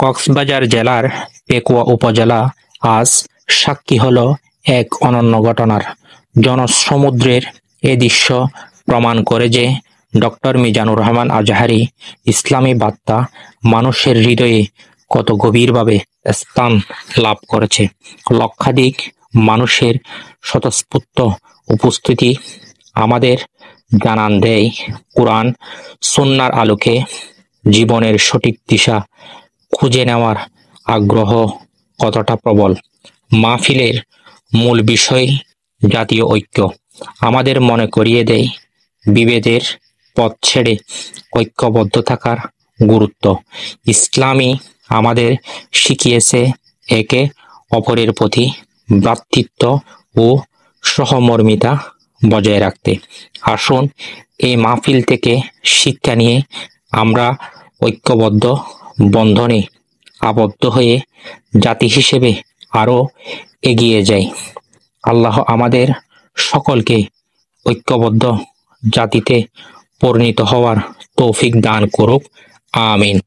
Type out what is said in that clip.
কক্সবাজার জেলার পেকুয়া উপজেলা আজ সাক্ষী হলো এক অনন্য ঘটনার। জনসমুদ্রের এ দৃশ্য প্রমাণ করে যে ডক্টর মিজানুর রহমান আজহারী ইসলামী বার্তা মানুষের হৃদয়ে কত গভীরভাবে স্থান লাভ করেছে। লক্ষাধিক মানুষের স্বতঃস্ফূর্ত উপস্থিতি আমাদের জানান দেয়, কুরআন সুন্নাহর আলোকে জীবনের সঠিক দিশা খুঁজে নেওয়ার আগ্রহ কতটা প্রবল। মাহফিলের মূল বিষয় জাতীয় ঐক্য আমাদের মনে করিয়ে দেয় বিভেদের পথ ছেড়ে ঐক্যবদ্ধ থাকার গুরুত্ব। ইসলামী আমাদের শিখিয়েছে একে অপরের প্রতি ভ্রাতৃত্ব ও সহমর্মিতা বজায় রাখতে। আসুন এই মাহফিল থেকে শিক্ষা নিয়ে আমরা ঐক্যবদ্ধ বন্ধনে আবদ্ধ হয়ে জাতি হিসেবে আরো এগিয়ে যাই। আল্লাহ আমাদের সকলকে ঐক্যবদ্ধ জাতিতে পরিণত হওয়ার তৌফিক দান করুক। আমিন।